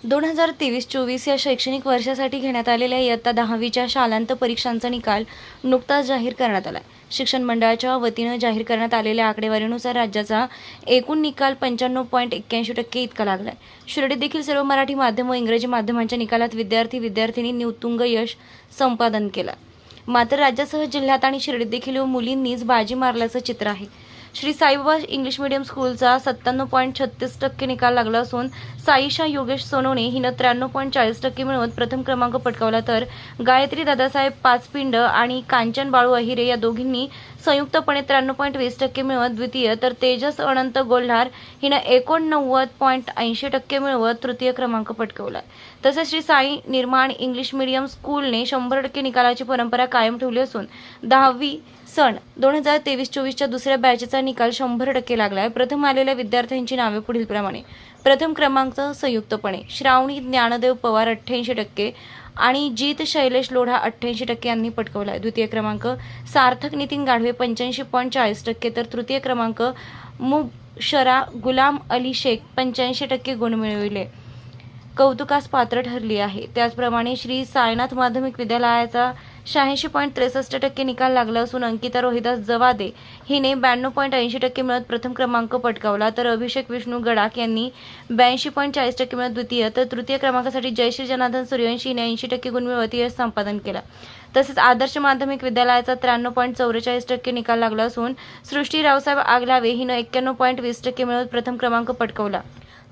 2023-24 या शैक्षणिक वर्षासाठी घेण्यात आलेल्या इयत्ता 10वीच्या शालांत परीक्षांचा निकाल नुकताच जाहीर करण्यात आला. शिक्षण मंडळाच्या वतीनं जाहीर करण्यात आलेल्या आकडेवारीनुसार राज्याचा एकूण निकाल 95.81% इतका लागलाय. शिर्डीत देखील सर्व मराठी माध्यम व इंग्रजी माध्यमांच्या निकालात विद्यार्थी-विद्यार्थिनींनी उत्तुंग यश संपादन केलं. मात्र राज्यासह जिल्ह्यात आणि शिर्डीत देखील मुलींनीच बाजी मारल्याचं चित्र आहे. श्री साईबाबा इंग्लिश मीडियम स्कूलचा 97.36% निकाल लागला असून साईशा योगेश सोनवणे हिनं 93.40% मिळवत प्रथम क्रमांक पटकावला, तर गायत्री दादासाहेब पाचपिंड आणि कांचन बाळू अहिरे या दोघींनी संयुक्तपणे 93.20% मिळवत द्वितीय, तर तेजस अनंत गोल्हार हिनं 89.80% मिळवत तृतीय क्रमांक पटकावला. तसेच श्री साई निर्माण इंग्लिश मीडियम स्कूलने 100% निकालाची परंपरा कायम ठेवली असून 10वी सन 2023-24च्या दुसऱ्या बॅचचा निकाल 100% लागलाय. प्रथम आलेल्या विद्यार्थ्यांची नावे पुढीलप्रमाणे. प्रथम क्रमांक संयुक्तपणे श्रावणी ज्ञानदेव पवार 88% आणि जीत शैलेश लोढा 88% यांनी पटकावला. द्वितीय क्रमांक सार्थक नितीन गाढवे 85.40%, तर तृतीय क्रमांक मुबशरा गुलाम अली शेख 85% गुण मिळविले कौतुकास पात्र ठरली आहे. त्याचप्रमाणे श्री साईनाथ माध्यमिक विद्यालयाचा 86.63% निकाल लागला असून अंकिता रोहिदास जवादे हिने 92.80% मिळवत प्रथम क्रमांक पटकावला, तर अभिषेक विष्णू गडाख यांनी 82.40% मिळवत द्वितीय, तर तृतीय क्रमांकासाठी जयश्री जनार्दन सूर्यवंशी हिने 80% गुण मिळवत यश संपादन केला. तसेच आदर्श माध्यमिक विद्यालयाचा 93.44% निकाल लागला असून सृष्टी रावसाहेब आगलावे हिनं 91.20% मिळवत प्रथम क्रमांक पटकावला,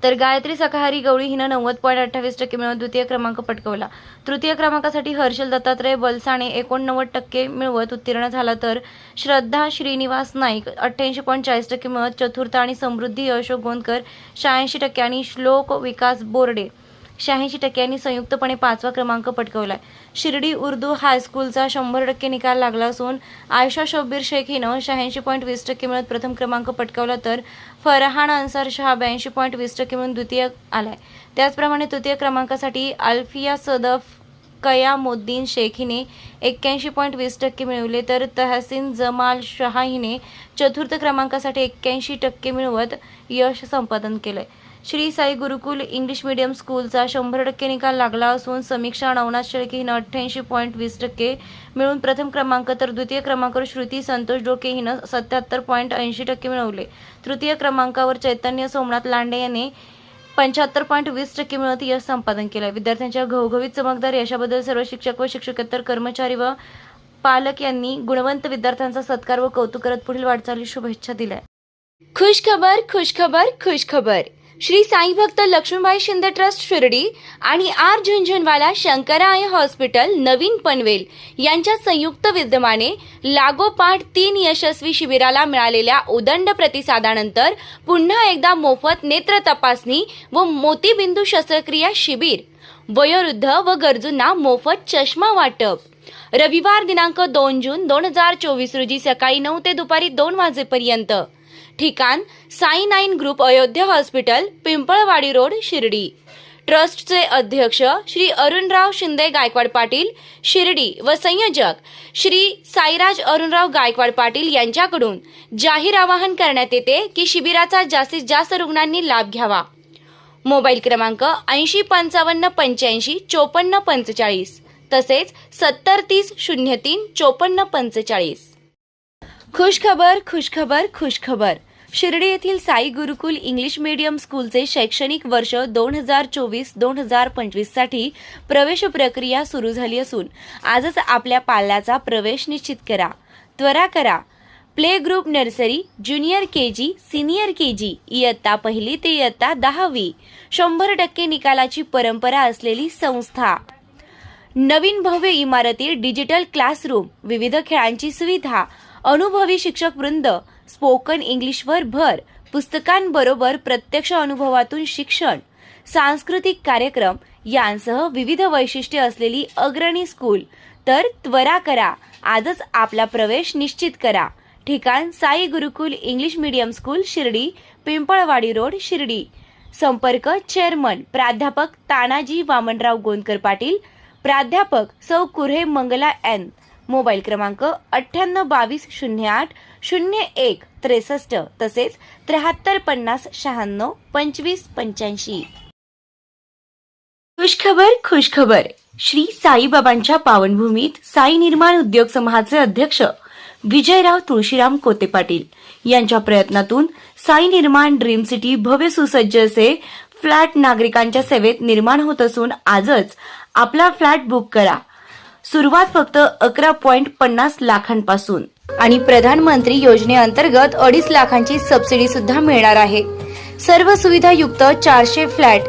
तर गायत्री सखाहरी गवळी हिनं 90.28% मिळवत द्वितीय क्रमांक पटकावला. तृतीय क्रमांकासाठी हर्षल दत्तात्रय बलसाणे 89% मिळवत उत्तीर्ण झाला, तर श्रद्धा श्रीनिवास नाईक 88.40% मिळवत चतुर्थ आणि समृद्धी अशोक गोंदकर 86% आणि श्लोक विकास बोर्डे 86% यांनी संयुक्तपणे 5वा क्रमांक पटकावलाय. शिर्डी उर्दू हायस्कूलचा 100% निकाल लागला असून आयशा शब्बीर शेख हिनं 86.20% मिळवत प्रथम क्रमांक पटकावला, तर फरहान अन्सार शहा 82.20% मिळवून द्वितीय आलाय. त्याचप्रमाणे तृतीय क्रमांकासाठी अल्फिया सदफ कयामुद्दीन शेख हिने 81.20% मिळवले, तर तहसीन जमाल शहा हिने चतुर्थ क्रमांकासाठी 81% मिळवत यश संपादन केलंय. श्री साई गुरुकुल इंग्लिश मीडियम स्कूलचा 100% निकाल लागला असून समीक्षा नवनाथ शेळके हिनं 88.20% मिळवून प्रथम क्रमांक, तर द्वितीय क्रमांकावर श्रुती संतोष डोके हिनं 77.80% मिळवले. तृतीय क्रमांकावर चैतन्य सोमनाथ लांडे याने 75.20% मिळवत यश संपादन केलं. विद्यार्थ्यांच्या घवघवीत चमकदार यशाबद्दल सर्व शिक्षक व शिक्षकेतर कर्मचारी व पालक यांनी गुणवंत विद्यार्थ्यांचा सत्कार व कौतुक करत पुढील वाटचाली शुभेच्छा दिल्या. खुशखबर खुशखबर खुशखबर. श्री साई भक्त लक्ष्मीबाई शिंदे ट्रस्ट शिर्डी आणि आर झुंझुनवाला शंकराय हॉस्पिटल नवीन पनवेल यांच्या संयुक्त विद्यमाने लागोपाठ 3 यशस्वी शिबिराला मिळालेल्या उदंड प्रतिसादानंतर पुन्हा एकदा मोफत नेत्र तपासणी व मोतीबिंदू शस्त्रक्रिया शिबिर, वयोवृद्ध व गरजूंना मोफत चष्मा वाटप. रविवार दिनांक 2 जून 2024 रोजी सकाळी 9 ते दुपारी 2 वाजेपर्यंत. ठिकाण Sai 9 group Ayodhya hospital, Pimpalwadi road, Shirdi. ट्रस्टचे अध्यक्ष श्री अरुणराव शिंदे गायकवाड पाटील, शिर्डी व संयोजक श्री साईराज अरुणराव गायकवाड पाटील यांच्याकडून जाहीर आवाहन करण्यात येते की शिबिराचा जास्तीत जास्त रुग्णांनी लाभ घ्यावा. मोबाईल क्रमांक 8055855445 तसेच 7030035445. खुशखबर खुशखबर खुशखबर. शिर्डी येथील साई गुरुकुल इंग्लिश मीडियम स्कूलचे शैक्षणिक वर्ष 2024-2025 साठी प्रवेश प्रक्रिया सुरू झाली असून आजच आपल्या पाल्याचा प्रवेश निश्चित करा. त्वरा करा. Play group nursery, junior KG, senior KG, इयत्ता 1 ते इयत्ता 10वी 100% निकालाची परंपरा असलेली संस्था. नवीन भव्य इमारती, डिजिटल क्लासरूम, विविध खेळांची सुविधा, अनुभवी शिक्षक वृंद, स्पोकन इंग्लिशवर भर, पुस्तकांबरोबर प्रत्यक्ष अनुभवातून शिक्षण, सांस्कृतिक कार्यक्रम यांसह विविध वैशिष्ट्ये असलेली अग्रणी स्कूल. तर त्वरा करा, आजच आपला प्रवेश निश्चित करा. ठिकाण Sai Gurukul English medium school, Shirdi, Pimpalwadi road, Shirdi. संपर्क चेअरमन प्राध्यापक तानाजी वामनराव गोंदकर पाटील, प्राध्यापक सौ कुऱ्हे मंगला एन. मोबाईल क्रमांक 9822080163 तसेच 7350962585. खुशखबर श्री साईबाबांच्या पावनभूमीत साई निर्माण उद्योग समूहाचे अध्यक्ष विजयराव तुळशीराम कोते पाटील यांच्या प्रयत्नातून साई निर्माण ड्रीम सिटी भव्य सुसज्ज असे फ्लॅट नागरिकांच्या सेवेत निर्माण होत असून आजच आपला फ्लॅट बुक करा. सुरुवात फक्त 11.50 लाखांपासून आणि प्रधानमंत्री योजनेअंतर्गत 2.5 लाखांची सबसिडी सुद्धा मिळणार आहे. सर्व सुविधा युक्त 400 फ्लॅट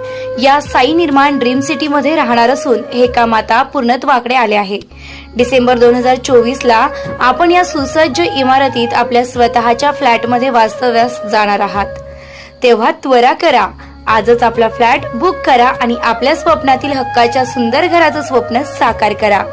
या साई निर्माण ड्रीम सिटी मध्ये राहणार असून हे काम आता पूर्णत्वाकडे आले आहे. डिसेंबर 2024 ला आपण या सुसज्ज इमारतीत आपल्या स्वतःच्या फ्लॅटमध्ये वास्तव्यास जाणार आहात. तेव्हा त्वरा करा, आजच आपला फ्लॅट बुक करा आणि आपल्या स्वप्नातील हक्काच्या सुंदर घराचं स्वप्न साकार करा.